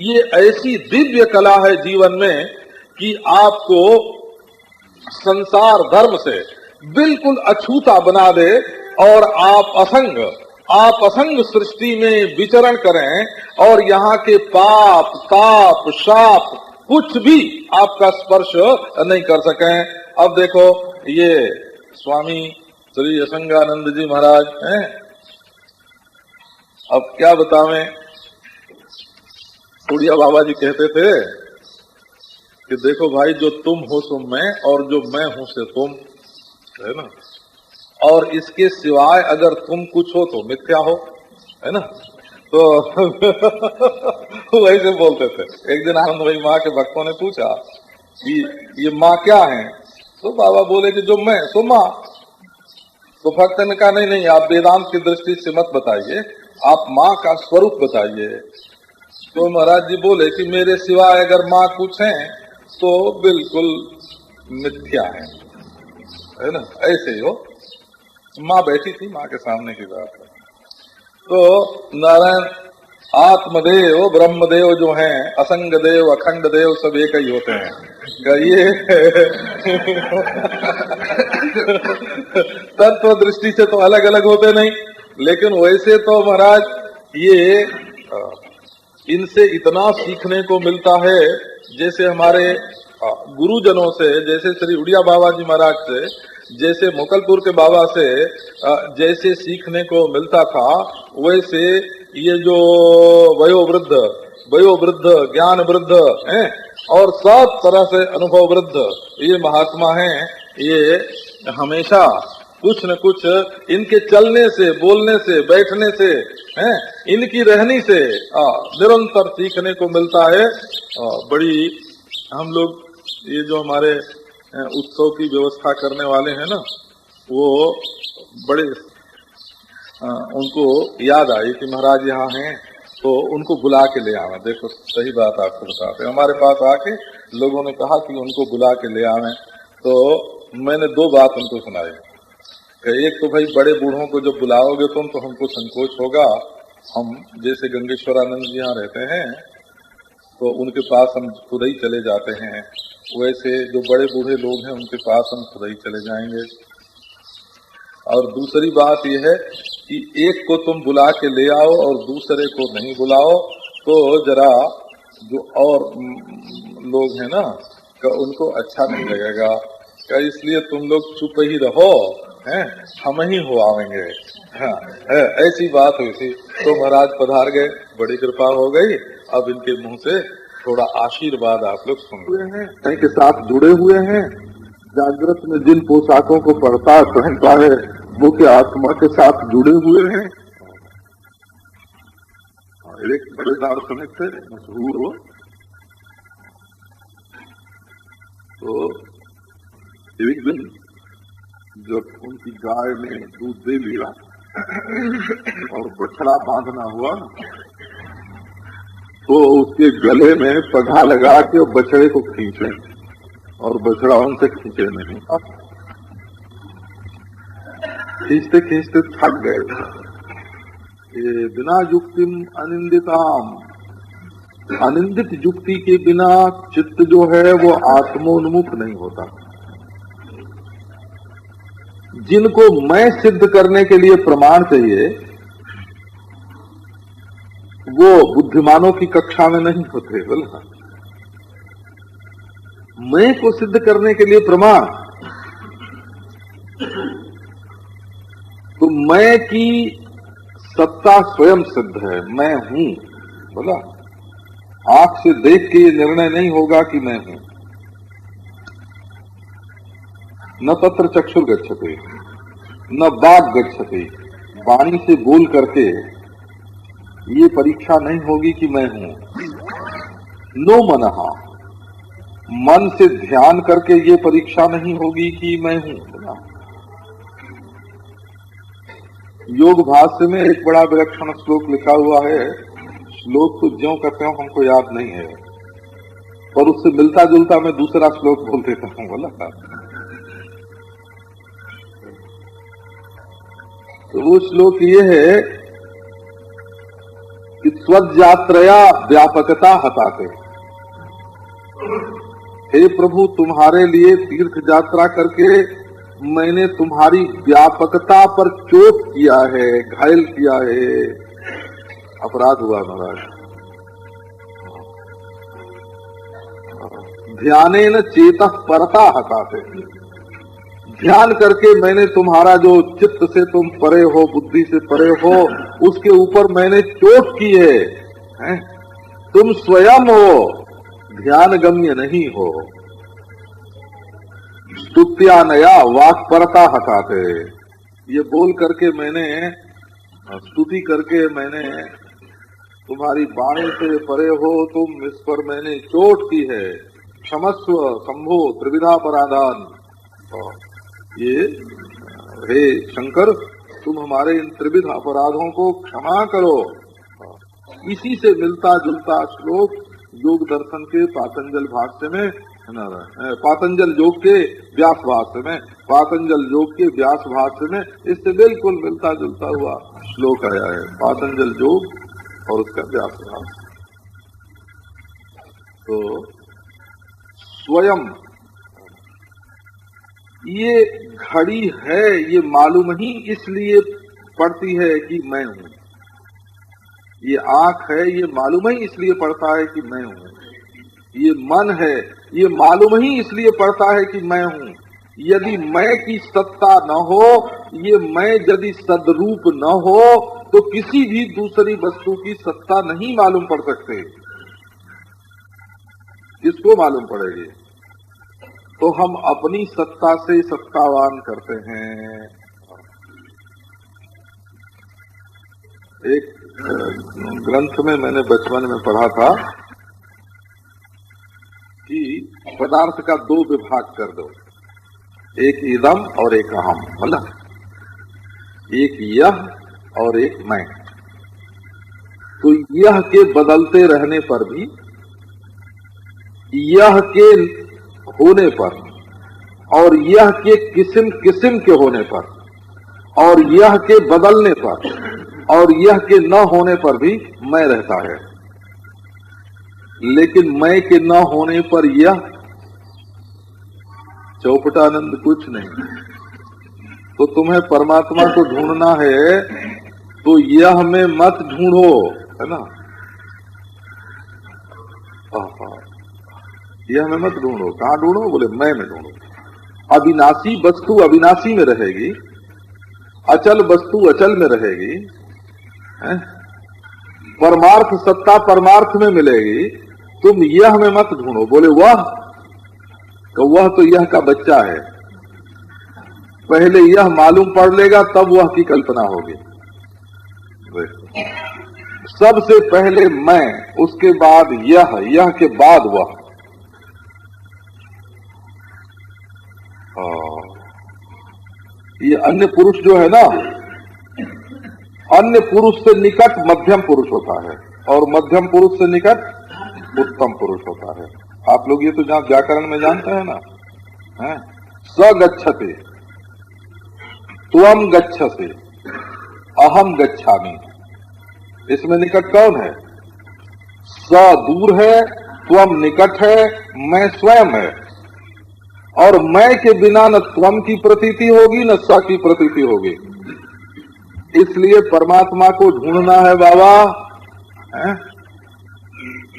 ये ऐसी दिव्य कला है जीवन में कि आपको संसार धर्म से बिल्कुल अछूता बना दे और आप असंग सृष्टि में विचरण करें और यहाँ के पाप ताप शाप कुछ भी आपका स्पर्श नहीं कर सकें। अब देखो ये स्वामी श्री असंगानंद जी महाराज हैं, अब क्या बतावें, उड़िया बाबा जी कहते थे कि देखो भाई, जो तुम हो सो मैं और जो मैं हूं से तुम, है ना, और इसके सिवाय अगर तुम कुछ हो तो मिथ्या हो, है ना। तो वैसे बोलते थे। एक दिन आनंद भाई माँ के भक्तों ने पूछा कि ये माँ क्या है, तो बाबा बोले कि जो मैं सो माँ। तो भक्त ने कहा नहीं नहीं, आप वेदांत की दृष्टि से मत बताइए, आप माँ का स्वरूप बताइए। तो महाराज जी बोले कि मेरे सिवाय अगर माँ कुछ है तो बिल्कुल मिथ्या है ना। ऐसे ही हो, माँ बैठी थी, माँ के सामने की बात है। तो नारायण आत्मदेव ब्रह्मदेव जो हैं, असंग देव अखंड देव सब एक ही होते हैं। ये तत्व दृष्टि से तो अलग अलग होते नहीं, लेकिन वैसे तो महाराज ये इनसे इतना सीखने को मिलता है। जैसे हमारे गुरुजनों से, जैसे श्री उड़िया बाबा जी महाराज से, जैसे मुकलपुर के बाबा से जैसे सीखने को मिलता था, वैसे ये जो वयोवृद्ध ज्ञान वृद्ध हैं और सब तरह से अनुभव वृद्ध ये महात्मा हैं, ये हमेशा कुछ न कुछ इनके चलने से, बोलने से, बैठने से, हैं, इनकी रहनी से निरंतर सीखने को मिलता है। बड़ी हम लोग ये जो हमारे उत्सव की व्यवस्था करने वाले हैं ना, वो बड़े उनको याद आई कि महाराज यहाँ हैं, तो उनको बुला के ले आवे। देखो सही बात आपको बताते, हमारे पास आके लोगों ने कहा कि उनको बुला के ले आवे, तो मैंने दो बात उनको सुनाई। एक तो भाई बड़े बूढ़ों को जब बुलाओगे तुम तो हमको संकोच होगा, हम जैसे गंगेश्वरानंद जी यहाँ रहते हैं तो उनके पास हम खुद ही चले जाते हैं, वैसे जो बड़े बूढ़े लोग हैं उनके पास हम खुद ही चले जाएंगे। और दूसरी बात यह है कि एक को तुम बुला के ले आओ और दूसरे को नहीं बुलाओ तो जरा जो और लोग हैं ना उनको अच्छा नहीं लगेगा, इसलिए तुम लोग चुप ही रहो, हैं, हम ही हो आवेंगे। हाँ, ऐसी बात हुई थी। तो महाराज पधार गए, बड़ी कृपा हो गई। अब इनके मुंह से थोड़ा आशीर्वाद आप लोग सुन रहे हैं, के साथ जुड़े हुए हैं। जागृत में जिन पोशाकों को पहनता है वो के आत्मा के साथ जुड़े हुए हैं। एक बड़े दार्शनिक थे, मशहूर हो, तो एक दिन जब उनकी गाय ने दूध दे लिया और बछड़ा बांधना हुआ तो उसके गले में पगा लगा के बछड़े को खींचे और बछड़ा उनसे खींचे नहीं। खींचते खींचते थक गए। ये बिना युक्तिम अनिंदिताम, अनिंदित युक्ति के बिना चित्त जो है वो आत्मोन्मुख नहीं होता। जिनको मैं सिद्ध करने के लिए प्रमाण चाहिए वो बुद्धिमानों की कक्षा में नहीं होते। बोला मैं को सिद्ध करने के लिए प्रमाण, तो मैं की सत्ता स्वयं सिद्ध है, मैं हूं। बोला आंख से देख के ये निर्णय नहीं होगा कि मैं हूं। न तत्र चक्षुर गच्छते न वाक् गच्छते, वाणी से बोल करके ये परीक्षा नहीं होगी कि मैं हूं। नो मनहा, मन से ध्यान करके ये परीक्षा नहीं होगी कि मैं हूं। योग भाष्य में एक बड़ा विलक्षण श्लोक लिखा हुआ है। श्लोक तो ज्यों कहते हो हमको याद नहीं है, पर उससे मिलता जुलता मैं दूसरा श्लोक बोल देता हूं। बोला तो वो श्लोक ये है कि स्वजात्रया व्यापकता हताते। हे प्रभु, तुम्हारे लिए तीर्थ यात्रा करके मैंने तुम्हारी व्यापकता पर चोट किया है, घायल किया है, अपराध हुआ महाराज। ध्यानेन चेतः परता हताते, ध्यान करके मैंने तुम्हारा जो चित्त से तुम परे हो, बुद्धि से परे हो, उसके ऊपर मैंने चोट की है? तुम स्वयं हो, ध्यान गम्य नहीं हो। स्तुत्या नया वाक्परता हटाते, ये बोल करके मैंने, स्तुति करके मैंने तुम्हारी वाणी से परे हो तुम, इस पर मैंने चोट की है। क्षमस्व शंभो त्रिविधा पराधान, ये हे शंकर, तुम हमारे इन त्रिविध अपराधों को क्षमा करो। इसी से मिलता जुलता श्लोक योग दर्शन के पातंजल भाष्य में, पातंजल योग के व्यास भाष्य में, पातंजल योग के व्यास भाष्य में इससे बिल्कुल मिलता जुलता हुआ श्लोक आया है, पातंजल योग और उसका व्यास भाष्य। तो स्वयं ये घड़ी है, ये मालूम ही इसलिए पड़ती है कि मैं हूँ। ये आँख है, ये मालूम ही इसलिए पड़ता है कि मैं हूँ। ये मन है, ये मालूम ही इसलिए पड़ता है कि मैं हूँ। यदि मैं की सत्ता न हो, ये मैं यदि सदरूप न हो, तो किसी भी दूसरी वस्तु की सत्ता नहीं मालूम पड़ सकते। किसको मालूम पड़ेगी? तो हम अपनी सत्ता से सत्तावान करते हैं। एक ग्रंथ में मैंने बचपन में पढ़ा था कि पदार्थ का दो विभाग कर दो, एक इदम और एक अहम, मतलब एक यह और एक मैं। तो यह के बदलते रहने पर भी, यह के होने पर और यह के किस्म किस्म के होने पर और यह के बदलने पर और यह के न होने पर भी मैं रहता है। लेकिन मैं के न होने पर यह चौपटानंद कुछ नहीं। तो तुम्हें परमात्मा को ढूंढना है तो यह में मत ढूंढो, है ना? यह में मत ढूंढो। कहाँ ढूंढो? बोले मैं में ढूंढो। अविनाशी वस्तु अविनाशी में रहेगी, अचल वस्तु अचल में रहेगी, परमार्थ सत्ता परमार्थ में मिलेगी। तुम यह में मत ढूंढो। बोले वह तो यह का बच्चा है, पहले यह मालूम पड़ लेगा तब वह की कल्पना होगी। सबसे पहले मैं, उसके बाद यह के बाद वह। ये अन्य पुरुष जो है ना, अन्य पुरुष से निकट मध्यम पुरुष होता है और मध्यम पुरुष से निकट उत्तम पुरुष होता है। आप लोग ये तो जहां व्याकरण में जानते हैं ना, है? स गच्छते, त्वम गच्छसे, अहम गच्छामि। इसमें निकट कौन है? स दूर है, त्वम निकट है, मैं स्वयं है। और मैं के बिना न त्वम की प्रतीति होगी न स की प्रतीति होगी। इसलिए परमात्मा को ढूंढना है बाबा, है?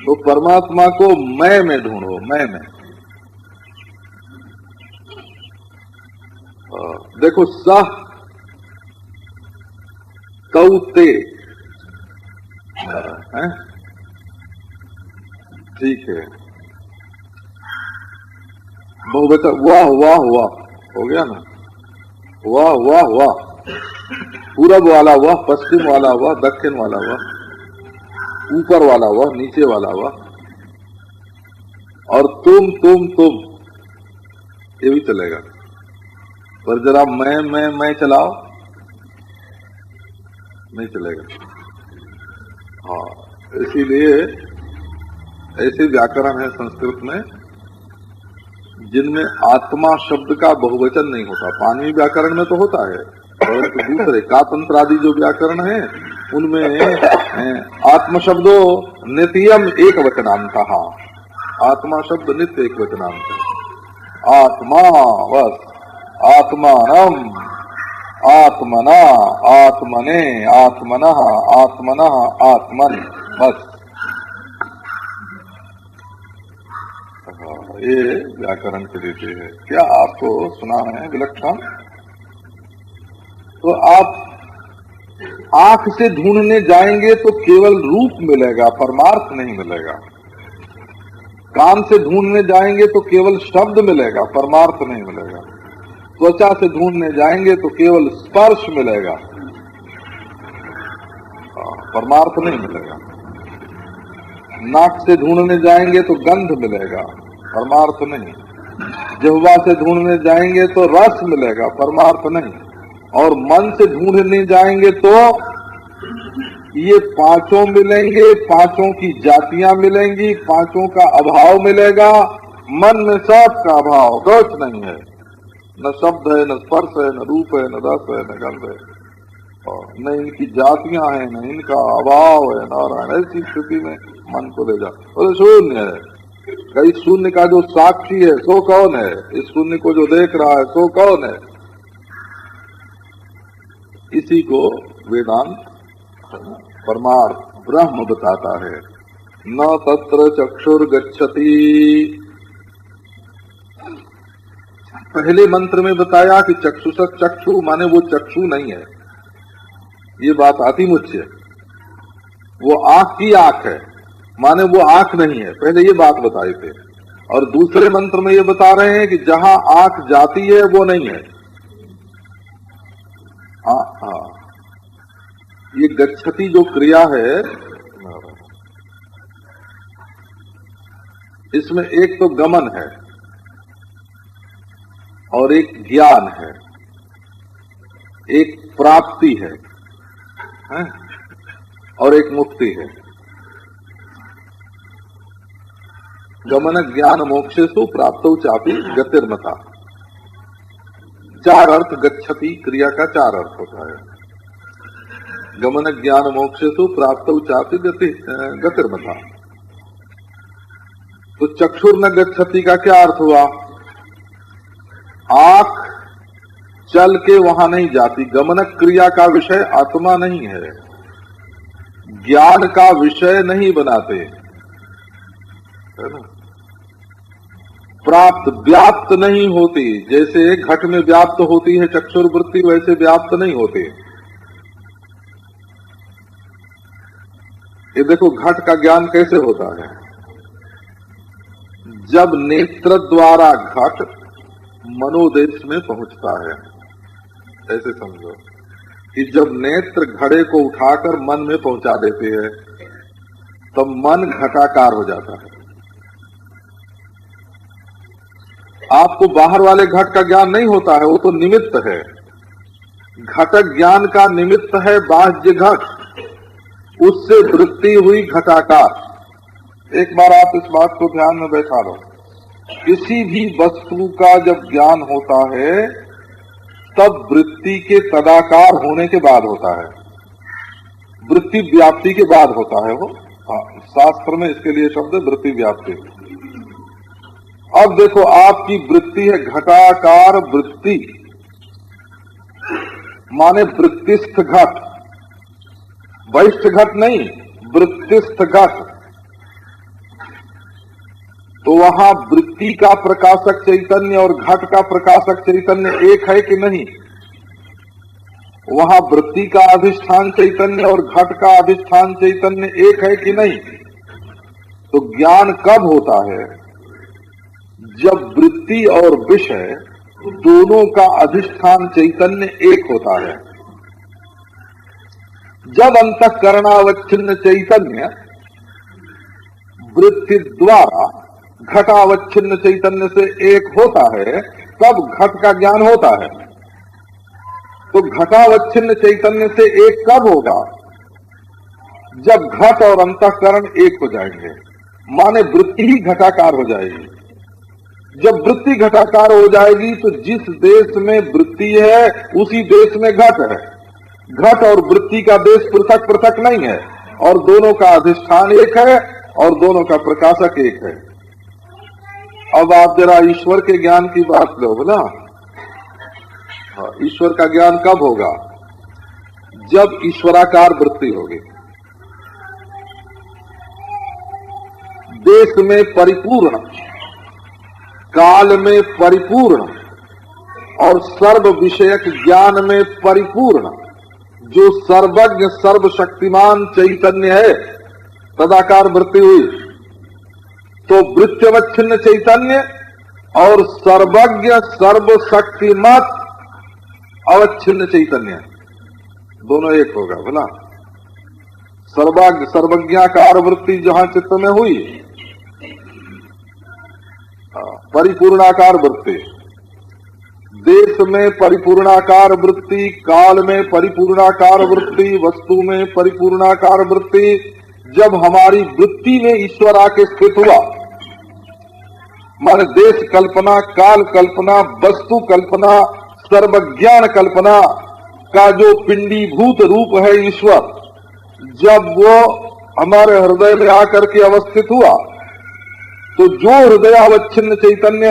तो परमात्मा को मैं में ढूंढो, मैं में। देखो, सह कौते, है? ठीक है, बहुवचन वाह वाह वाह हो गया ना, वाह वाह वाह, पूरब वाला वाह, पश्चिम वाला वाह, दक्षिण वाला वाह, ऊपर वाला वाह, नीचे वाला वाह, और तुम ये भी चलेगा। पर जरा मैं चलाओ, नहीं चलेगा। हाँ, इसीलिए ऐसे व्याकरण है संस्कृत में जिनमें आत्मा शब्द का बहुवचन नहीं होता। पाणिनि व्याकरण में तो होता है, और दूसरे कातंत्र आदि जो व्याकरण है उनमें आत्म शब्दो नित्यम एक वचनांतः, आत्मा शब्द नित्य एक वचनांत, आत्मा बस, आत्मानम, आत्मना, आत्मने, आत्मनः, आत्मनः, आत्मन, बस। ये व्याकरण के देते हैं। क्या आपको सुना है विलक्षण? तो आप आंख से ढूंढने जाएंगे तो केवल रूप मिलेगा, परमार्थ नहीं मिलेगा। कान से ढूंढने जाएंगे तो केवल शब्द मिलेगा, परमार्थ नहीं मिलेगा। त्वचा से ढूंढने जाएंगे तो केवल स्पर्श मिलेगा, परमार्थ नहीं मिलेगा। नाक से ढूंढने जाएंगे तो गंध मिलेगा, परमार्थ नहीं। जिह्वा से ढूंढने जाएंगे तो रस मिलेगा, परमार्थ नहीं। और मन से ढूंढने जाएंगे तो ये पांचों मिलेंगे, पांचों की जातियां मिलेंगी, पांचों का अभाव मिलेगा। मन में सब का अभाव, कुछ नहीं है, न शब्द है, न स्पर्श है, न रूप है, न रस है, न गंध है, और न इनकी जातियां हैं, न इनका अभाव है। नारायण, ऐसी स्थिति में मन को ले जा, और शून्य है। कई शून्य का जो साक्षी है सो कौन है? इस शून्य को जो देख रहा है सो कौन है? इसी को वेदांत परमार्थ ब्रह्म बताता है। न तत्र चक्षुर गच्छति, पहले मंत्र में बताया कि चक्षुष चक्षु माने वो चक्षु नहीं है, ये बात आती मुझसे। वो आंख की आंख है माने वो आंख नहीं है, पहले ये बात बताए थे। और दूसरे मंत्र में ये बता रहे हैं कि जहां आंख जाती है वो नहीं है। ये गच्छति जो क्रिया है, इसमें एक तो गमन है और एक ज्ञान है, एक प्राप्ति है और एक मुक्ति है। गमन ज्ञान मोक्षेषु प्राप्तौ चापि गतिर्मता। चार अर्थ गच्छति क्रिया का चार अर्थ होता है। गमन ज्ञान मोक्षेषु प्राप्तौ चापि गतिर्मता। तो चक्षुर न गच्छति का क्या अर्थ हुआ? आंख चल के वहां नहीं जाती। गमन क्रिया का विषय आत्मा नहीं है, ज्ञान का विषय नहीं बनाते, है ना। प्राप्त व्याप्त नहीं होती, जैसे घट में व्याप्त होती है चक्षुर वृत्ति, वैसे व्याप्त नहीं होते। ये देखो घट का ज्ञान कैसे होता है? जब नेत्र द्वारा घट मनोदेश में पहुंचता है, ऐसे समझो कि जब नेत्र घड़े को उठाकर मन में पहुंचा देते हैं तब मन घटाकार हो जाता है। आपको बाहर वाले घट का ज्ञान नहीं होता है, वो तो निमित्त है। घटक ज्ञान का निमित्त है बाह्य घट, उससे वृत्ति हुई घटाकार। एक बार आप इस बात को ध्यान में बैठा लो, किसी भी वस्तु का जब ज्ञान होता है तब वृत्ति के तदाकार होने के बाद होता है, वृत्ति व्याप्ति के बाद होता है वो। शास्त्र में इसके लिए शब्द है वृत्ति व्याप्ति। अब देखो आपकी वृत्ति है घटाकार वृत्ति, माने वृत्तिस्थ घट, वैष्ठ घट नहीं, वृत्तिस्थ घट। तो वहां वृत्ति का प्रकाशक चैतन्य और घट का प्रकाशक चैतन्य एक है कि नहीं? वहां वृत्ति का अधिष्ठान चैतन्य और घट का अधिष्ठान चैतन्य एक है कि नहीं? तो ज्ञान कब होता है? जब वृत्ति और विषय दोनों का अधिष्ठान चैतन्य एक होता है। जब अंतःकरणावच्छिन्न चैतन्य वृत्ति द्वारा घटावच्छिन्न चैतन्य से एक होता है तब घट का ज्ञान होता है। तो घटावच्छिन्न चैतन्य से एक कब होगा? जब घट और अंतःकरण एक हो जाएंगे, माने वृत्ति ही घटाकार हो जाएगी। जब वृत्ति घटाकार हो जाएगी तो जिस देश में वृत्ति है उसी देश में घट है। घट और वृत्ति का देश पृथक पृथक नहीं है, और दोनों का अधिष्ठान एक है और दोनों का प्रकाशक एक है। अब आप जरा ईश्वर के ज्ञान की बात लो बोला। ईश्वर का ज्ञान कब होगा? जब ईश्वराकार वृत्ति होगी, देश में परिपूर्ण, काल में परिपूर्ण और सर्व विषयक ज्ञान में परिपूर्ण जो सर्वज्ञ सर्वशक्तिमान चैतन्य है, तदाकार वृत्ति हुई। तो वृत्त्यवच्छिन्न चैतन्य और सर्वज्ञ सर्वशक्तिमत अवच्छिन्न चैतन्य दोनों एक होगा बोला। सर्वज्ञाकार वृत्ति जहां चित्त में हुई, परिपूर्णाकार वृत्ति, देश में परिपूर्णाकार वृत्ति, काल में परिपूर्णाकार वृत्ति, वस्तु में परिपूर्णाकार वृत्ति, जब हमारी वृत्ति में ईश्वर आके स्थित हुआ, माने देश कल्पना, काल कल्पना, वस्तु कल्पना, सर्वज्ञान कल्पना का जो पिंडीभूत रूप है ईश्वर, जब वो हमारे हृदय में आकर के अवस्थित हुआ, तो जो हृदय अवच्छिन्न चैतन्य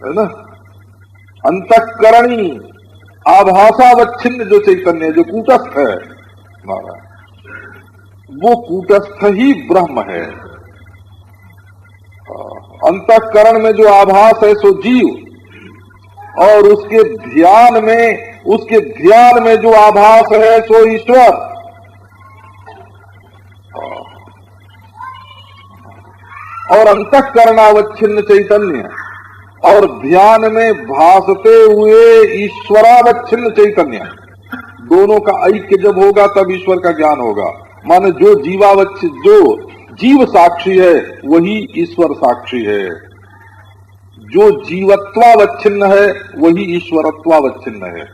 है ना, अंतःकरणी आभासावच्छिन्न जो चैतन्य जो कूटस्थ है, वो कूटस्थ ही ब्रह्म है। अंतःकरण में जो आभास है सो जीव, और उसके ध्यान में जो आभास है सो ईश्वर। और अंतःकरणावच्छिन्न चैतन्य और ध्यान में भासते हुए ईश्वरावच्छिन्न चैतन्य, दोनों का ऐक्य जब होगा तब ईश्वर का ज्ञान होगा। माने जो जीव साक्षी है वही ईश्वर साक्षी है, जो जीवत्वावच्छिन्न है वही ईश्वरत्वावच्छिन्न है।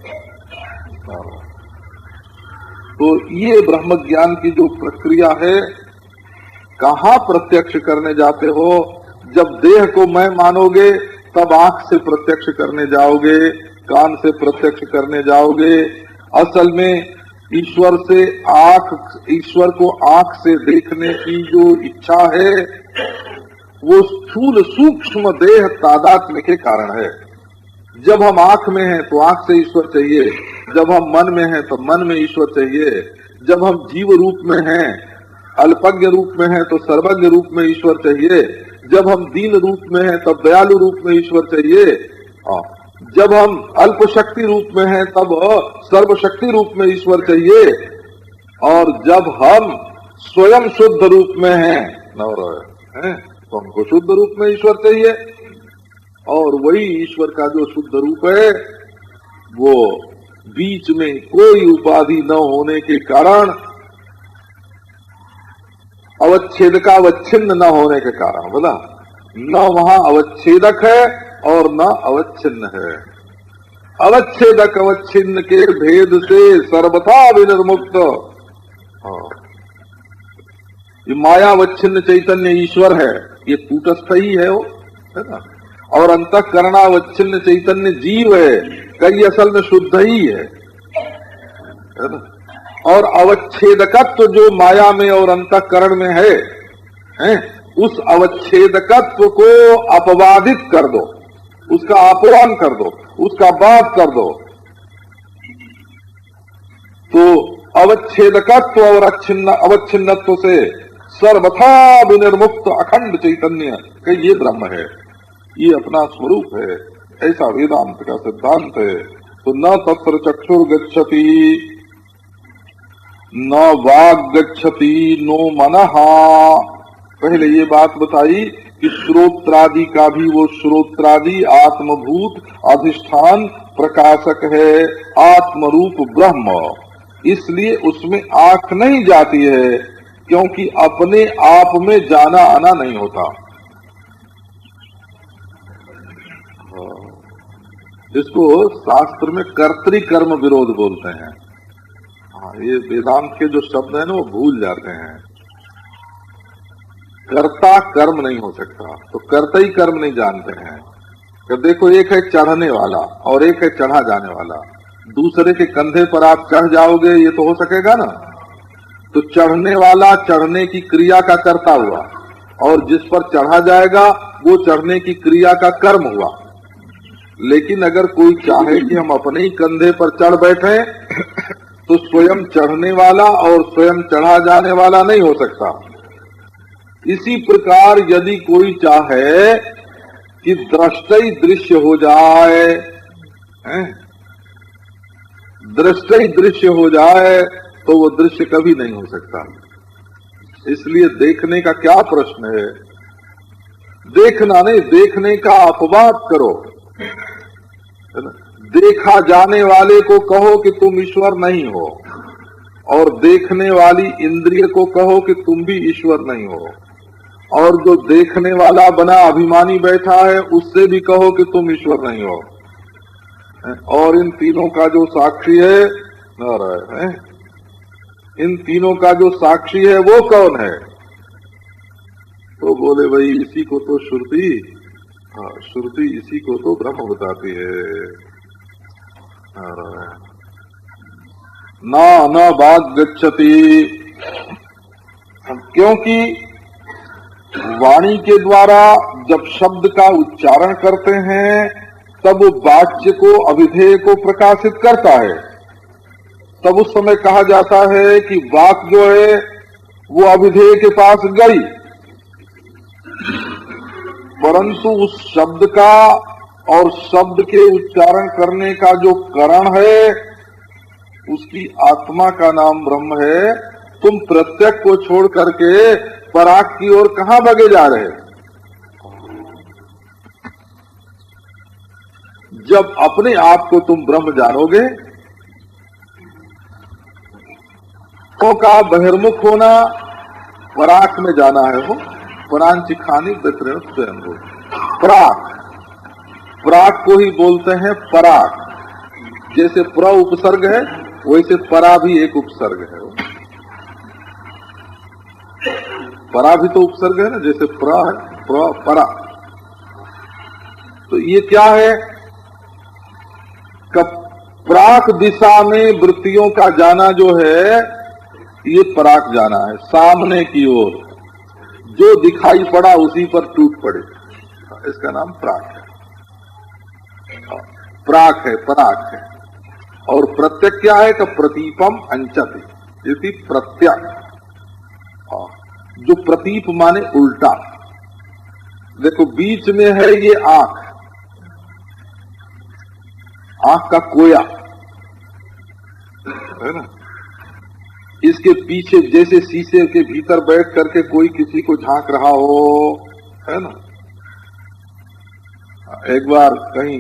तो ये ब्रह्म ज्ञान की जो प्रक्रिया है, कहाँ प्रत्यक्ष करने जाते हो? जब देह को मैं मानोगे तब आंख से प्रत्यक्ष करने जाओगे, कान से प्रत्यक्ष करने जाओगे। असल में ईश्वर को आंख से देखने की जो इच्छा है वो स्थूल सूक्ष्म देह तादात्म्य के कारण है। जब हम आंख में हैं तो आंख से ईश्वर चाहिए, जब हम मन में हैं तो मन में ईश्वर चाहिए, जब हम जीव रूप में हैं, अल्पज्ञ रूप में हैं तो सर्वज्ञ रूप में ईश्वर चाहिए, जब हम दीन रूप में हैं तब दयालु रूप में ईश्वर चाहिए, जब हम अल्प शक्ति रूप में हैं तब सर्वशक्ति रूप में ईश्वर चाहिए, और जब हम स्वयं शुद्ध रूप में हैं तो हमको शुद्ध रूप में ईश्वर चाहिए। और वही ईश्वर का जो शुद्ध रूप है वो बीच में कोई उपाधि न होने के कारण, अवच्छेदकावच्छिन्न न होने के कारण, बोला न वहां अवच्छेदक है और न अवच्छिन्न है। अवच्छेदक अवच्छिन्न के भेद से सर्वथा विनिर्मुक्त। ये मायावच्छिन्न चैतन्य ईश्वर है, ये कूटस्थ ही है वो, है ना। और अंतःकरणावच्छिन्न चैतन्य जीव है, कई असल में शुद्ध ही है ना। और अवच्छेदकत्व जो माया में और अंतःकरण में है, उस अवच्छेदकत्व को अपवादित कर दो, उसका अपवान कर दो, उसका बात कर दो, तो अवच्छेदकत्व और अवच्छिन्नत्व से सर्वथा विनिर्मुक्त अखंड चैतन्य कि ये ब्रह्म है, ये अपना स्वरूप है, ऐसा वेदांत का सिद्धांत है। तो न तत्र चक्षुर गच्छति न वाग गच्छति नो मनः। पहले ये बात बताई कि श्रोत्रादि का भी वो श्रोत्रादि आत्मभूत अधिष्ठान प्रकाशक है, आत्मरूप ब्रह्म, इसलिए उसमें आंख नहीं जाती है, क्योंकि अपने आप में जाना आना नहीं होता। इसको शास्त्र में कर्तृकर्म विरोध बोलते हैं। ये वेदांत के जो शब्द है ना वो भूल जाते हैं। कर्ता कर्म नहीं हो सकता, तो कर्ता ही कर्म नहीं जानते हैं। तो देखो, एक है चढ़ने वाला और एक है चढ़ा जाने वाला, दूसरे के कंधे पर आप चढ़ जाओगे, ये तो हो सकेगा ना। तो चढ़ने वाला चढ़ने की क्रिया का कर्ता हुआ, और जिस पर चढ़ा जाएगा वो चढ़ने की क्रिया का कर्म हुआ। लेकिन अगर कोई चाहे कि हम अपने ही कंधे पर चढ़ बैठे तो स्वयं चढ़ने वाला और स्वयं चढ़ा जाने वाला नहीं हो सकता। इसी प्रकार यदि कोई चाहे कि दृष्टि दृश्य हो जाए, दृष्टि दृश्य हो जाए, तो वो दृश्य कभी नहीं हो सकता। इसलिए देखने का क्या प्रश्न है? देखना नहीं, देखने का अपवाद करो, है ना। देखा जाने वाले को कहो कि तुम ईश्वर नहीं हो, और देखने वाली इंद्रिय को कहो कि तुम भी ईश्वर नहीं हो, और जो देखने वाला बना अभिमानी बैठा है उससे भी कहो कि तुम ईश्वर नहीं हो। और इन तीनों का जो साक्षी है, नारायण, इन तीनों का जो साक्षी है वो कौन है? तो बोले भाई इसी को तो श्रुति, श्रुति इसी को तो ब्रह्म बताती है। न बात गच्छति, क्योंकि वाणी के द्वारा जब शब्द का उच्चारण करते हैं तब वो वाच्य को, अभिधेय को प्रकाशित करता है। तब उस समय कहा जाता है कि वाक जो है वो अभिधेय के पास गई, परंतु उस शब्द का और शब्द के उच्चारण करने का जो करण है उसकी आत्मा का नाम ब्रह्म है। तुम प्रत्यक्ष को छोड़ करके पराग की ओर कहां भागे जा रहे? जब अपने आप को तुम ब्रह्म जानोगे तो का बहिर्मुख होना, पराग में जाना है। वो परांचिखानी व्यतिरिक्त स्वयं हो। पराग, पराग को ही बोलते हैं पराग। जैसे प्र उपसर्ग है वैसे परा भी एक उपसर्ग है। परा भी तो उपसर्ग है ना, जैसे प्र है, प्र परा। तो ये क्या है? प्राक दिशा में वृत्तियों का जाना जो है ये पराक जाना है। सामने की ओर जो दिखाई पड़ा उसी पर टूट पड़े, इसका नाम प्राक है। प्राक है, पराक है। और प्रत्यक क्या है? कि प्रतीपम अंचति, यदि प्रत्यक, जो प्रतीप माने उल्टा। देखो बीच में है ये आंख, आंख का कोया है ना। इसके पीछे जैसे शीशे के भीतर बैठ करके कोई किसी को झांक रहा हो, है ना। एक बार कहीं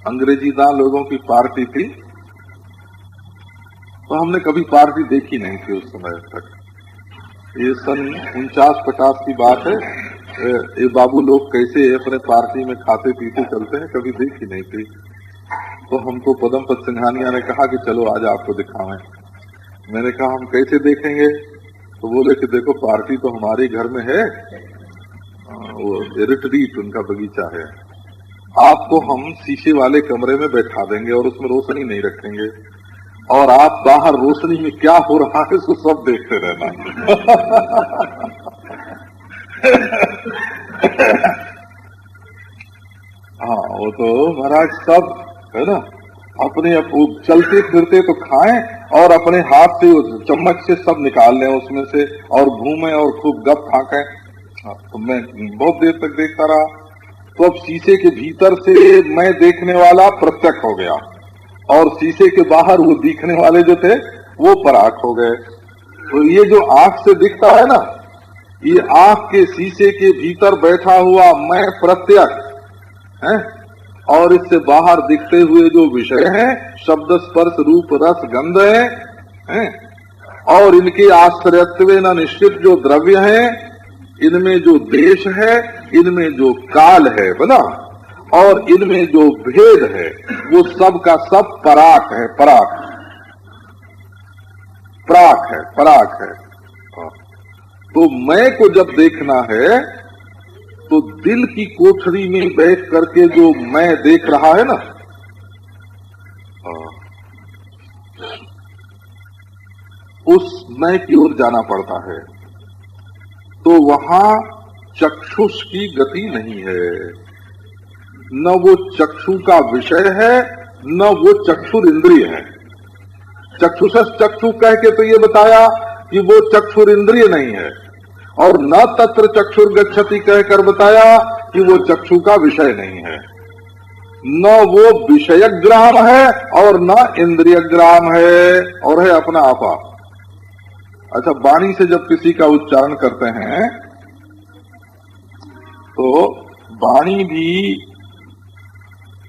अंग्रेजी दान लोगों की पार्टी थी, तो हमने कभी पार्टी देखी नहीं थी उस समय तक। ये सन 49-50 की बात है। ये बाबू लोग कैसे अपने पार्टी में खाते पीते चलते हैं, कभी देखी नहीं थी। तो हमको पदमपत सिंघानिया ने कहा कि चलो आज आपको दिखावें। मैंने कहा हम कैसे देखेंगे? तो बोले कि देखो पार्टी तो हमारे घर में है, वो रिट्रीट उनका बगीचा है, आपको हम शीशे वाले कमरे में बैठा देंगे और उसमें रोशनी नहीं रखेंगे, और आप बाहर रोशनी में क्या हो रहा है उसको सब देखते रहना। हाँ, वो तो महाराज सब है ना, अपने चलते फिरते तो खाएं और अपने हाथ से चम्मच से सब निकाल लें उसमें से और घूमें और खूब गप फांकें। तो मैं बहुत देर तक देखता रहा। तो अब शीशे के भीतर से मैं देखने वाला प्रत्यक्ष हो गया और शीशे के बाहर वो दिखने वाले जो थे वो पराक हो गए। तो ये जो आंख से दिखता है ना, ये आंख के शीशे के भीतर बैठा हुआ मैं प्रत्यक्ष है, और इससे बाहर दिखते हुए जो विषय हैं, शब्द स्पर्श रूप रस गंध है, और इनके आश्रयत्व न निश्चित जो द्रव्य हैं, इनमें जो देश है, इनमें जो काल है बना, और इनमें जो भेद है, वो सब का सब पराक है। पराक प्राक है, पराक है। तो मैं को जब देखना है तो दिल की कोठरी में बैठ करके जो मैं देख रहा है ना, नए की ओर जाना पड़ता है, तो वहां चक्षुष की गति नहीं है। न वो चक्षु का विषय है, न वो चक्षुर इंद्रिय है। चक्षुषस चक्षु कह के तो ये बताया कि वो चक्षुर इंद्रिय नहीं है, और न तत्र चक्षुर गच्छति कहकर बताया कि वो चक्षु का विषय नहीं है। न वो विषय ग्राम है और न इंद्रिय ग्राम है, और है अपना आपा। अच्छा, वाणी से जब किसी का उच्चारण करते हैं तो वाणी भी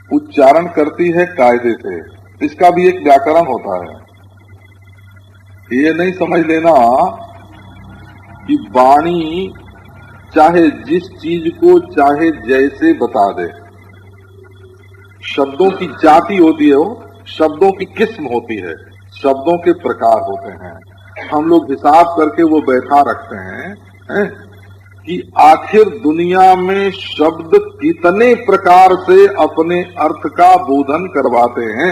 उच्चारण करती है कायदे से, इसका भी एक व्याकरण होता है। ये नहीं समझ लेना कि वाणी चाहे जिस चीज को चाहे जैसे बता दे। शब्दों की जाति होती है, वो शब्दों की किस्म होती है, शब्दों के प्रकार होते हैं। हम लोग हिसाब करके वो बैठा रखते हैं, कि आखिर दुनिया में शब्द कितने प्रकार से अपने अर्थ का बोधन करवाते हैं।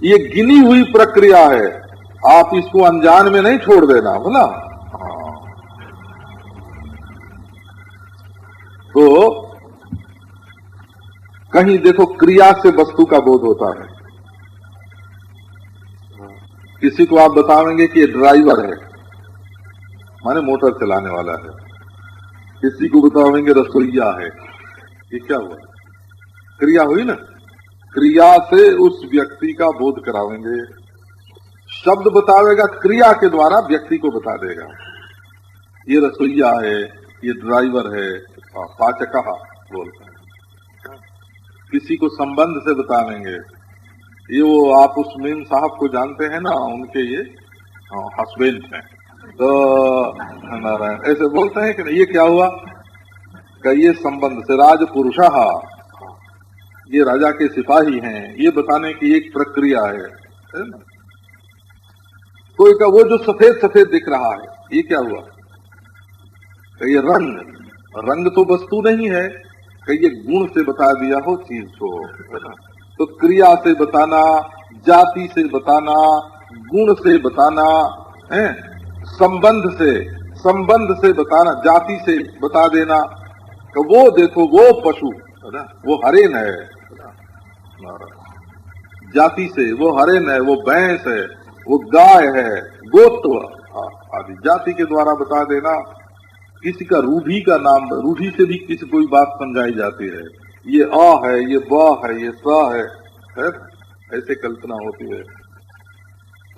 ये गिनी हुई प्रक्रिया है, आप इसको अनजान में नहीं छोड़ देना, बोला। तो कहीं देखो क्रिया से वस्तु का बोध होता है। किसी को आप बतावेंगे कि ये ड्राइवर है, माने मोटर चलाने वाला है। किसी को बतावेंगे रसोईया है। ये क्या हुआ? क्रिया हुई ना। क्रिया से उस व्यक्ति का बोध करावेंगे। शब्द बतावेगा, क्रिया के द्वारा व्यक्ति को बता देगा। ये रसोईया है, ये ड्राइवर है, पाचकः बोलते हैं। किसी को संबंध से बतावेंगे, ये वो आप उस मेम साहब को जानते हैं ना, उनके ये हस्बैंड हैं, तो नारायण ऐसे बोलते हैं कि ये क्या हुआ, कि ये संबंध से राजपुरुषः, ये राजा के सिपाही हैं, ये बताने की एक प्रक्रिया है ना। कोई का वो जो सफेद सफेद दिख रहा है, ये क्या हुआ, कि ये रंग तो वस्तु नहीं है, कि ये गुण से बता दिया हो चीज को, है ना। तो क्रिया से बताना, जाति से बताना, गुण से बताना, है संबंध से बताना, जाति से बता देना कि वो देखो वो पशु है ना, वो हरेन है, जाति से वो हरेन है, वो भैंस है, वो गाय है, गोत्र आदि जाति के द्वारा बता देना। किसी का रूढ़ी का नाम, रूढ़ी से भी किसी कोई बात समझाई जाती है, ये अ है, ये ब है, ये स है, ऐसे कल्पना होती है।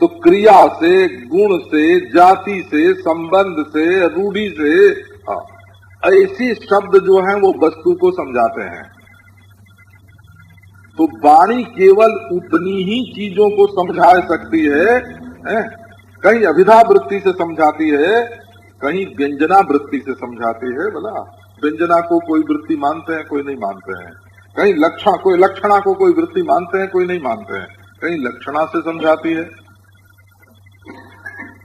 तो क्रिया से, गुण से, जाति से, संबंध से, रूढ़ी से, ऐसे शब्द जो हैं वो वस्तु को समझाते हैं। तो वाणी केवल उतनी ही चीजों को समझा सकती है, कहीं अभिधा वृत्ति से समझाती है, कहीं व्यंजना वृत्ति से समझाती है। बोला, व्यंजना को कोई वृत्ति मानते हैं, कोई नहीं मानते हैं। कहीं कोई लक्षणा को कोई वृत्ति मानते हैं, कोई नहीं मानते हैं। कहीं लक्षणा से समझाती है।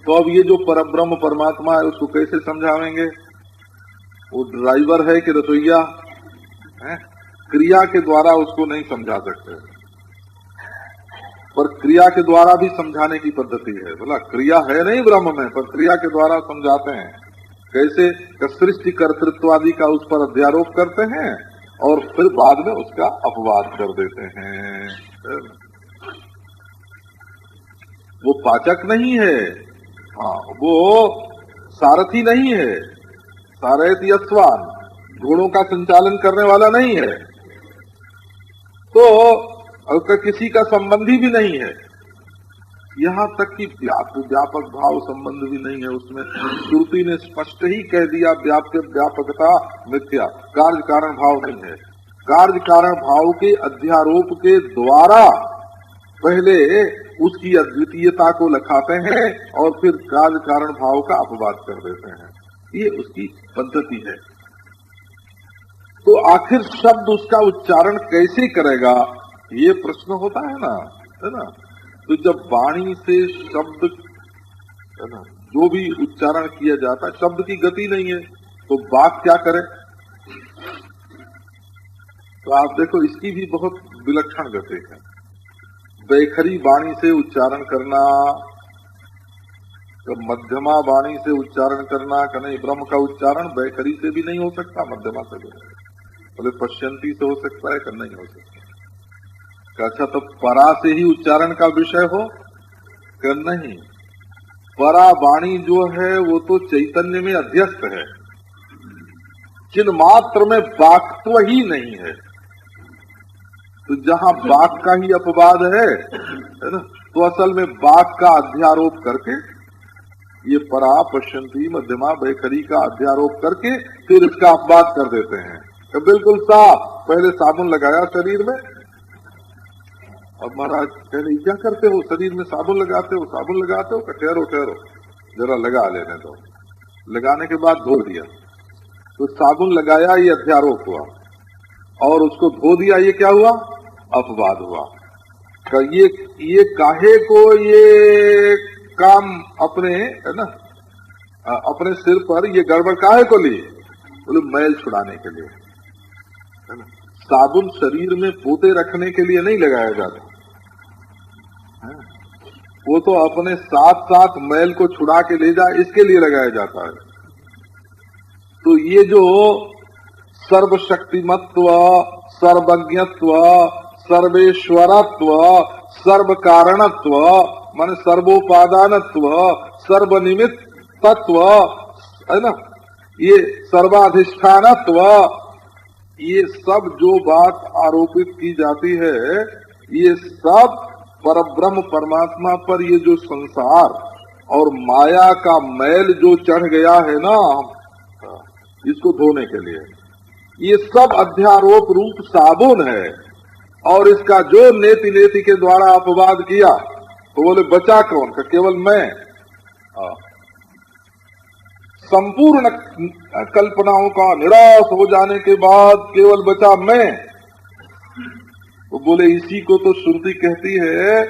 तो अब ये जो परब्रह्म परमात्मा है, उसको कैसे समझावेंगे? वो ड्राइवर है कि रसोईया है? क्रिया के द्वारा उसको नहीं समझा सकते, पर क्रिया के द्वारा भी समझाने की पद्धति है। बोला, क्रिया है नहीं ब्रह्म में, पर क्रिया के द्वारा समझाते हैं। कैसे? सृष्टि कर्तृत्व आदि का उस पर अध्यारोप करते हैं और फिर बाद में उसका अपवाद कर देते हैं। वो पाचक नहीं है, हाँ, वो सारथी नहीं है, सारथी यस्वान, घोड़ों का संचालन करने वाला नहीं है, तो उसका किसी का संबंधी भी नहीं है। यहाँ तक कि व्यापक भाव संबंध भी नहीं है उसमें। श्रुति ने स्पष्ट ही कह दिया, व्यापकता मिथ्या, कार्य कारण भाव नहीं है। कार्य कारण भाव के अध्यारोप के द्वारा पहले उसकी अद्वितीयता को लखाते हैं और फिर कार्य कारण भाव का अपवाद कर देते हैं। ये उसकी पद्धति है। तो आखिर शब्द उसका उच्चारण कैसे करेगा, ये प्रश्न होता है ना। तो जब वाणी से शब्द, है ना, जो भी उच्चारण किया जाता है, शब्द की गति नहीं है, तो बात क्या करे? तो आप देखो, इसकी भी बहुत विलक्षण गति है। बैखरी वाणी से उच्चारण करना, तो मध्यमा वाणी से उच्चारण करना कि नहीं, ब्रह्म का उच्चारण बैखरी से भी नहीं हो सकता, मध्यमा से भी, बोले पश्यंती से हो सकता है कि नहीं हो सकता। अच्छा, तो परा से ही उच्चारण का विषय हो कि नहीं? परा वाणी जो है वो तो चैतन्य में अध्यस्त है, चिन्ह मात्र में वाक्त्व ही नहीं है। तो जहां वाक का ही अपवाद है ना, तो असल में वाक का अध्यारोप करके ये परा पश्यंती मध्यमा बैखरी का अध्यारोप करके फिर इसका अपवाद कर देते हैं। तो बिल्कुल साफ, पहले साबुन लगाया शरीर में, अब महाराज पहले क्या करते हो, शरीर में साबुन लगाते हो, साबुन लगाते हो, ठहरो ठहरो जरा लगा लेने दो, लगाने के बाद धो दिया, तो साबुन लगाया ये अध्यारोप हुआ, और उसको धो दिया ये क्या हुआ, अपवाद हुआ। तो ये काहे को ये काम अपने, है ना, अपने सिर पर ये गड़बड़ काहे को लिए, बोले मैल छुड़ाने के लिए, है ना। साबुन शरीर में पोते रखने के लिए नहीं लगाया जाता है, वो तो अपने साथ साथ मैल को छुड़ा के ले जाए इसके लिए लगाया जाता है। तो ये जो सर्वशक्तिमत्व, सर्वज्ञत्व, सर्वेश्वरत्व, सर्व कारणत्व, माने सर्वोपादानत्व, सर्वनिमित्तत्व, है ना, ये सर्वाधिष्ठानत्व, ये सब जो बात आरोपित की जाती है, ये सब परब्रह्म परमात्मा पर ये जो संसार और माया का मैल जो चढ़ गया है ना, इसको धोने के लिए ये सब अध्यारोप रूप साबुन है। और इसका जो नेति नेति के द्वारा अपवाद किया, तो बोले बचा कौन का, केवल मैं। संपूर्ण कल्पनाओं का निराश हो जाने के बाद केवल बचा मैं। तो बोले इसी को तो श्रुति कहती है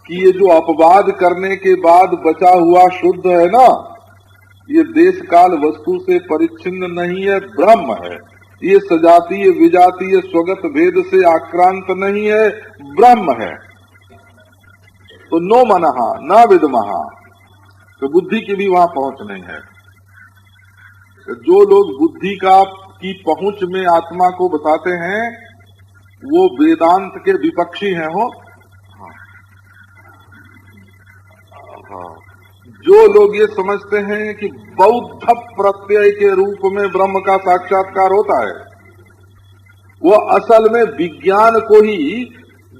कि ये जो अपवाद करने के बाद बचा हुआ शुद्ध है ना, ये देश काल वस्तु से परिच्छिन्न नहीं है, ब्रह्म है। ये सजातीय विजातीय स्वगत भेद से आक्रांत नहीं है, ब्रह्म है। तो नो मनहा न विदमहा, तो बुद्धि की भी वहां पहुंच नहीं है। जो लोग बुद्धि की पहुंच में आत्मा को बताते हैं वो वेदांत के विपक्षी हैं हो। जो लोग ये समझते हैं कि बौद्ध प्रत्यय के रूप में ब्रह्म का साक्षात्कार होता है, वो असल में विज्ञान को ही,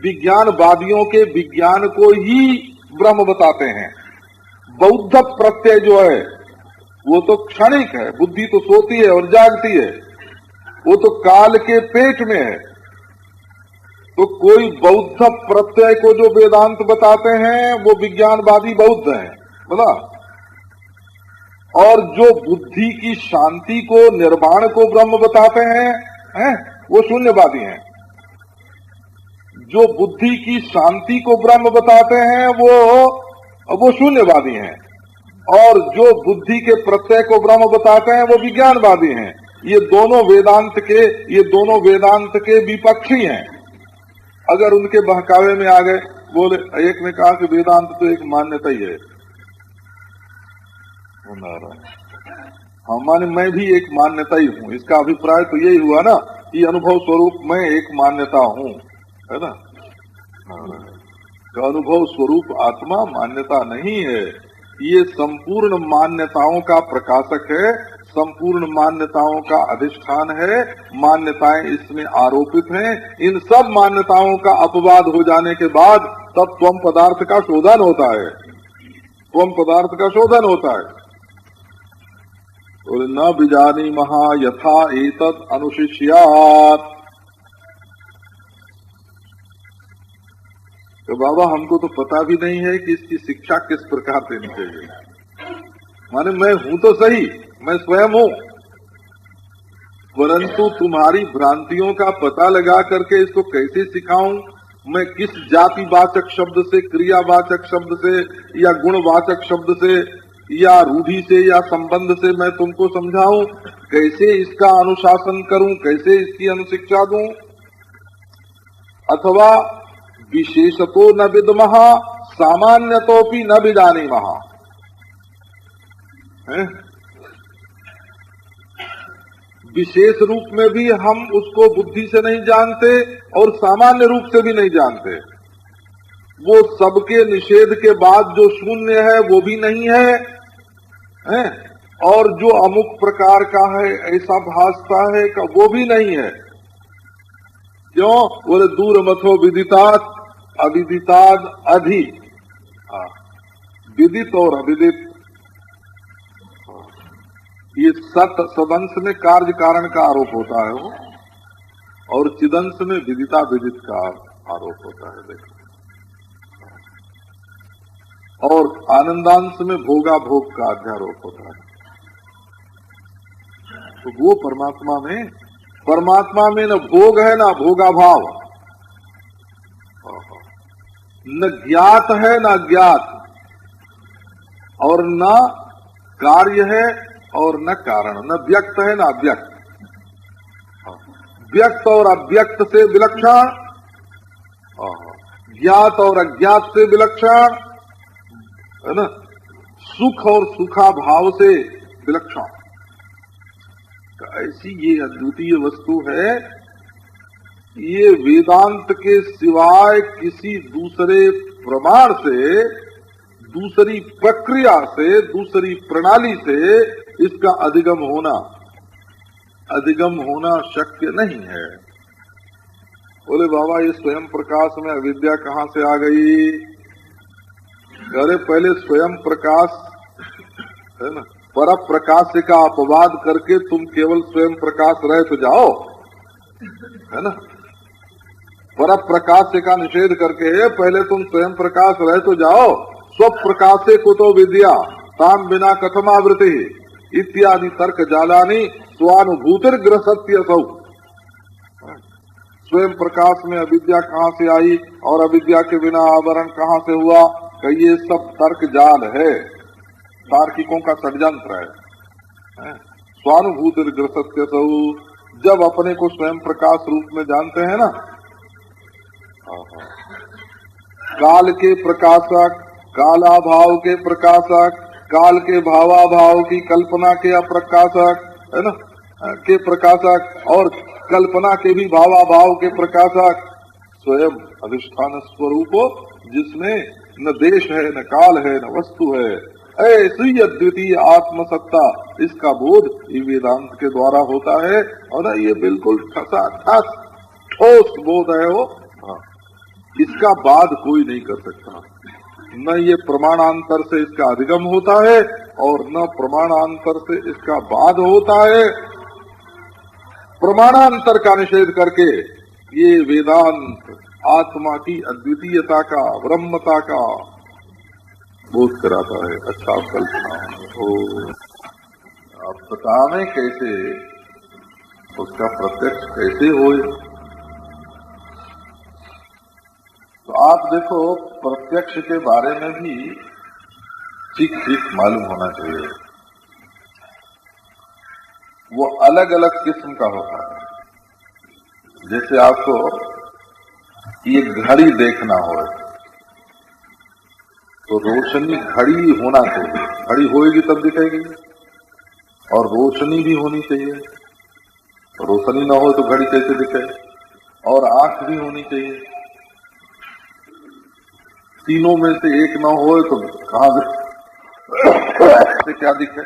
विज्ञानवादियों के विज्ञान को ही ब्रह्म बताते हैं। बौद्ध प्रत्यय जो है वो तो क्षणिक है, बुद्धि तो सोती है और जागती है, वो तो काल के पेट में है। तो कोई बौद्ध प्रत्यय को जो वेदांत बताते हैं वो विज्ञानवादी बौद्ध हैं, बोला। और जो बुद्धि की शांति को, निर्वाण को ब्रह्म बताते हैं, वो शून्यवादी हैं। जो बुद्धि की शांति को ब्रह्म बताते हैं वो शून्यवादी हैं। और जो बुद्धि के प्रत्यय को ब्रह्म बताते हैं वो विज्ञानवादी हैं। ये दोनों वेदांत के विपक्षी हैं। अगर उनके बहकावे में आ गए, बोले, एक ने कहा कि वेदांत तो एक मान्यता ही है, हाँ माने मैं भी एक मान्यता ही हूँ। इसका अभिप्राय तो यही हुआ ना कि अनुभव स्वरूप मैं एक मान्यता हूँ, है ना। तो अनुभव स्वरूप आत्मा मान्यता नहीं है, ये संपूर्ण मान्यताओं का प्रकाशक है, संपूर्ण मान्यताओं का अधिष्ठान है। मान्यताएं इसमें आरोपित हैं। इन सब मान्यताओं का अपवाद हो जाने के बाद तब त्वम पदार्थ का शोधन होता है, त्वम पदार्थ का शोधन होता है। और न बिजानी महा यथा एतत् अनुशिष्यात्। तो बाबा हमको तो पता भी नहीं है कि इसकी शिक्षा किस प्रकार देनी चाहिए। माने मैं हूं तो सही, मैं स्वयं हूं, परंतु तुम्हारी भ्रांतियों का पता लगा करके इसको कैसे सिखाऊं, मैं किस जाति वाचक शब्द से, क्रियावाचक शब्द से, या गुणवाचक शब्द से, या रूढ़ी से, या संबंध से मैं तुमको समझाऊं, कैसे इसका अनुशासन करूं, कैसे इसकी अनुशिक्षा दूं। अथवा विशेषतो न विद्मः सामान्यतोपि न विजानीमः। हैं? विशेष रूप में भी हम उसको बुद्धि से नहीं जानते और सामान्य रूप से भी नहीं जानते। वो सबके निषेध के बाद जो शून्य है वो भी नहीं है, हैं? और जो अमुक प्रकार का है ऐसा भासता है का वो भी नहीं है। क्यों? बोले दूर मथो विदितात् अविदिताद अधि। विदित और अविदित, ये सदंश में कार्य कारण का आरोप होता है वो, और चिदंश में विदिता विदित का आरोप होता है। देखो, और आनंदांश में भोगा भोग का अध्यारोप होता है। तो वो परमात्मा में न भोग है न भोगा भाव, न ज्ञात है न अज्ञात, और न कार्य है और न कारण, न व्यक्त है न अव्यक्त। व्यक्त और अव्यक्त से विलक्षण, ज्ञात और अज्ञात से विलक्षण, है ना, सुख और सुखा भाव से विलक्षण। ऐसी ये अद्वितीय वस्तु है, ये वेदांत के सिवाय किसी दूसरे प्रमाण से, दूसरी प्रक्रिया से, दूसरी प्रणाली से इसका अधिगम होना शक्य नहीं है। बोले बाबा ये स्वयं प्रकाश में अविद्या कहाँ से आ गई? अरे पहले स्वयं प्रकाश है ना, पर प्रकाश का अपवाद करके तुम केवल स्वयं प्रकाश रहे तो जाओ, है ना। पर प्रकाश का निषेध करके पहले तुम स्वयं प्रकाश रहे तो जाओ। स्व प्रकाशे कुतो विद्या ताम बिना कथमावृति इत्यादि तर्क जालानी स्वानुभूतिर्ग्रसत्य सौ। स्वयं प्रकाश में अविद्या कहाँ से आई और अविद्या के बिना आवरण कहाँ से हुआ? कि ये सब तर्क जाल है, तार्किकों का षड्यंत्र है। स्वानुभूतिर्ग्रसत्य सौ, जब अपने को स्वयं प्रकाश रूप में जानते हैं ना, काल के प्रकाशक, कालाभाव के प्रकाशक, काल के भावाभाव की कल्पना के अप्रकाशक, है ना, के प्रकाशक, और कल्पना के भी भावाभाव के प्रकाशक स्वयं अधिष्ठान स्वरूप, जिसमें न देश है न काल है न वस्तु है, ऐसी अद्वितीय आत्मसत्ता, इसका बोध ये वेदांत के द्वारा होता है। और ये बिल्कुल ठसाठस ठोस बोध है वो। इसका बाद कोई नहीं कर सकता। न ये प्रमाणांतर से इसका अधिगम होता है और न प्रमाणांतर से इसका बाद होता है। प्रमाणांतर का निषेध करके ये वेदांत आत्मा की अद्वितीयता का, ब्रह्मता का बोध कराता है। अच्छा कल्पना हो, आप बतावें कैसे उसका प्रत्यक्ष कैसे होए? तो आप देखो, प्रत्यक्ष के बारे में भी ठीक ठीक मालूम होना चाहिए। वो अलग अलग किस्म का होता है। जैसे आपको ये घड़ी देखना हो तो रोशनी, घड़ी होना चाहिए, घड़ी होएगी तब दिखेगी, और रोशनी भी होनी चाहिए। रोशनी ना हो तो घड़ी कैसे दिखे? और आंख भी होनी चाहिए। तीनों में से एक ना हो तो कहां से क्या दिखे?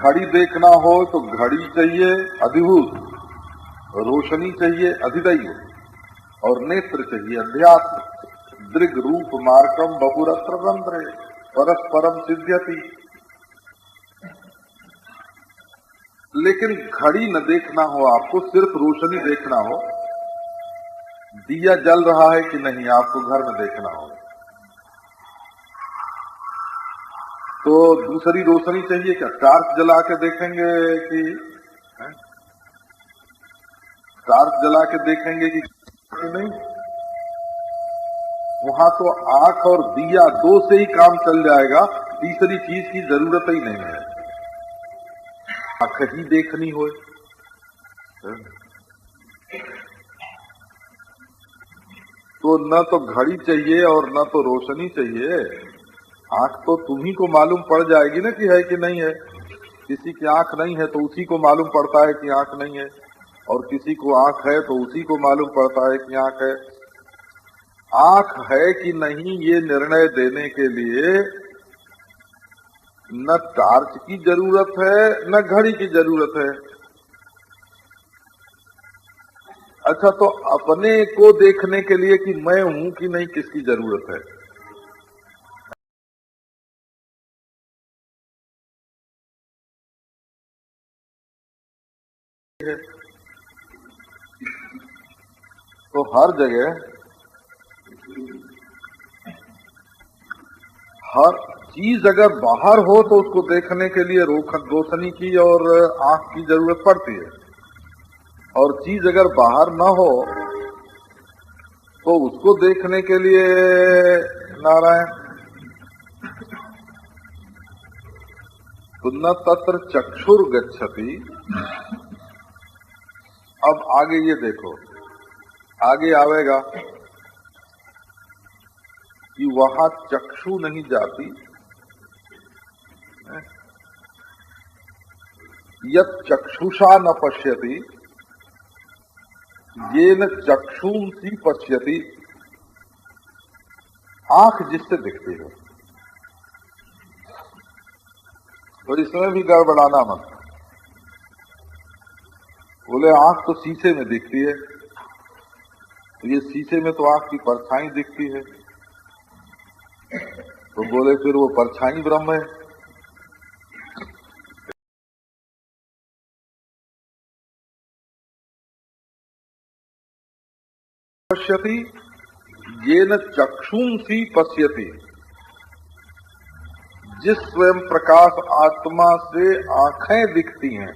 घड़ी देखना हो तो घड़ी चाहिए अधिभूत, रोशनी चाहिए अधिदैव, और नेत्र चाहिए अध्यात्म। दृग रूप मार्गम बहुरत्र रंध्रे परस्परम सिद्ध्यति। लेकिन घड़ी न देखना हो आपको, सिर्फ रोशनी देखना हो, दिया जल रहा है कि नहीं आपको घर में देखना हो, तो दूसरी रोशनी चाहिए क्या? टार्च जला के देखेंगे कि टार्च जला के देखेंगे कि नहीं? वहां तो आंख और दिया दो से ही काम चल जाएगा, तीसरी चीज की जरूरत ही नहीं है। आंख ही देखनी हो, तो न तो घड़ी चाहिए और न तो रोशनी चाहिए। आंख तो तुम्ही को मालूम पड़ जाएगी ना कि है कि नहीं है। किसी की आंख नहीं है तो उसी को मालूम पड़ता है कि आंख नहीं है, और किसी को आंख है तो उसी को मालूम पड़ता है कि आंख है। आंख है कि नहीं ये निर्णय देने के लिए न टार्च की जरूरत है न घड़ी की जरूरत है। अच्छा, तो अपने को देखने के लिए कि मैं हूं कि नहीं किसकी जरूरत है? तो हर जगह हर चीज अगर बाहर हो तो उसको देखने के लिए रोशनी की और आंख की जरूरत पड़ती है, और चीज अगर बाहर न हो तो उसको देखने के लिए नारायण तो न तत्र चक्षुर गच्छति। अब आगे ये देखो, आगे आवेगा कि वहां चक्षु नहीं जाती। यत् चक्षुषा न पश्यति येन चक्षुंसी पश्यति। आंख जिससे दिखती है, तो इसमें भी गड़बड़ाना मत। बोले आंख तो शीशे में दिखती है, तो ये शीशे में तो आंख की परछाई दिखती है, तो बोले फिर वो परछाई ब्रह्म है। पश्यति येन चक्षुंसी पश्यति। जिस स्वयं प्रकाश आत्मा से आंखें दिखती हैं,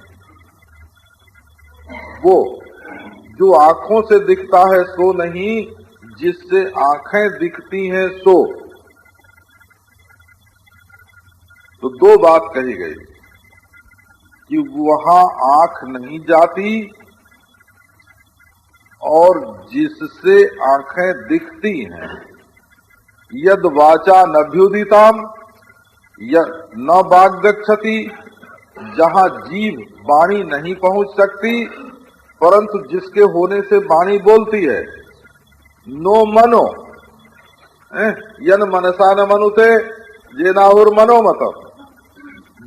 वो जो आंखों से दिखता है सो नहीं, जिससे आंखें दिखती हैं सो। तो दो बात कही गई कि वहां आंख नहीं जाती और जिससे आंखें दिखती हैं। यद वाचा नभ्युदिताम न वाग गच्छति। जहां जीव वाणी नहीं पहुंच सकती परंतु जिसके होने से वाणी बोलती है। नो मनो यन मनसा न मनुते ये नाहुर मनोमतम।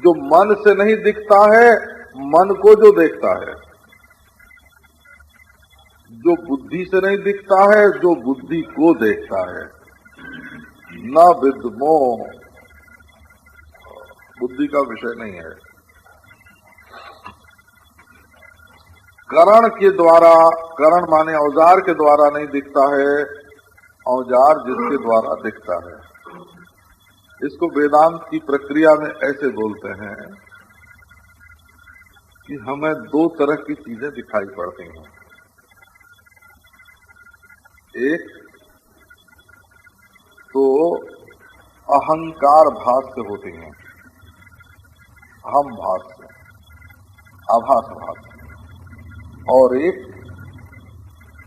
जो मन से नहीं दिखता है, मन को जो देखता है। जो बुद्धि से नहीं दिखता है, जो बुद्धि को देखता है। न विद्मो, बुद्धि का विषय नहीं है। करण के द्वारा, करण माने औजार के द्वारा नहीं दिखता है, औजार जिसके द्वारा दिखता है। इसको वेदांत की प्रक्रिया में ऐसे बोलते हैं कि हमें दो तरह की चीजें दिखाई पड़ती हैं। एक तो अहंकार भास से होती हैं, हम भास से, आभास भास से, और एक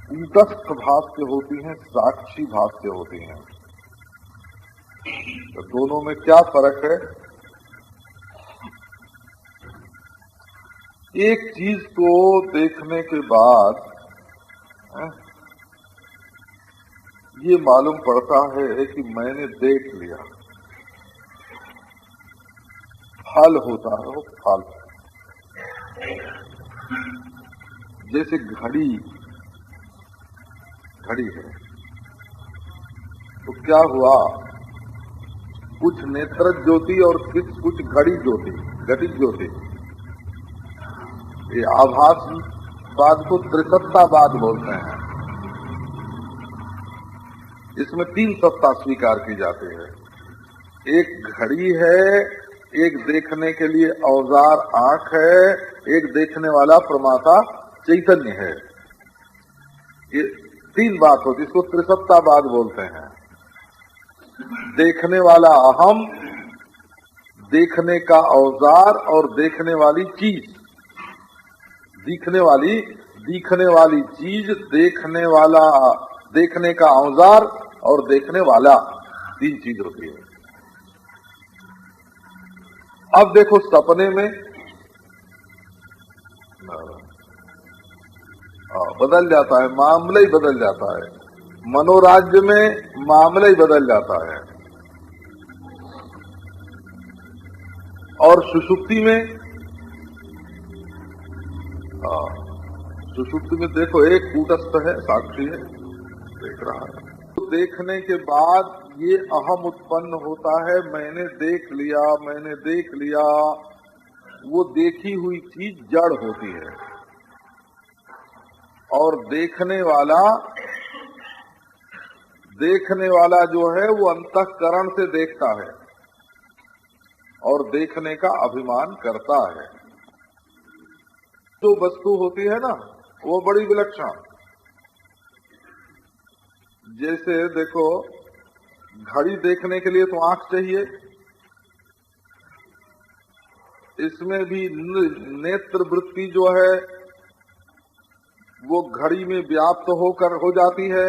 कूटस्थ भास से होती हैं, साक्षी भास से होती हैं। तो दोनों में क्या फर्क है? एक चीज को देखने के बाद ये मालूम पड़ता है कि मैंने देख लिया, फल होता है वो फल। जैसे घड़ी है, तो क्या हुआ, कुछ नेत्र ज्योति और कुछ घड़ी ज्योति, घटी ज्योति। ये आभासवाद को त्रिसत्तावाद बोलते हैं। इसमें तीन सत्ता स्वीकार की जाती है। एक घड़ी है, एक देखने के लिए औजार आंख है, एक देखने वाला प्रमाता चैतन्य है। ये तीन बात होती है, इसको त्रिसत्तावाद बोलते हैं। देखने वाला अहम, देखने का औजार और देखने वाली चीज। दिखने वाली चीज, देखने वाला देखने का औजार और देखने वाला, 3 चीज होती है। अब देखो सपने में बदल जाता है, मामला ही बदल जाता है। मनोराज्य में मामला ही बदल जाता है। और सुषुप्ति में, सुषुप्ति में देखो एक कूटस्थ है, साक्षी है, देख रहा है। तो देखने के बाद ये अहम उत्पन्न होता है, मैंने देख लिया, मैंने देख लिया। वो देखी हुई चीज जड़ होती है और देखने वाला जो है वो अंतःकरण से देखता है और देखने का अभिमान करता है। जो वस्तु होती है ना वो बड़ी विलक्षण, जैसे देखो घड़ी देखने के लिए तो आंख चाहिए, इसमें भी नेत्र वृत्ति जो है वो घड़ी में व्याप्त होकर हो जाती है।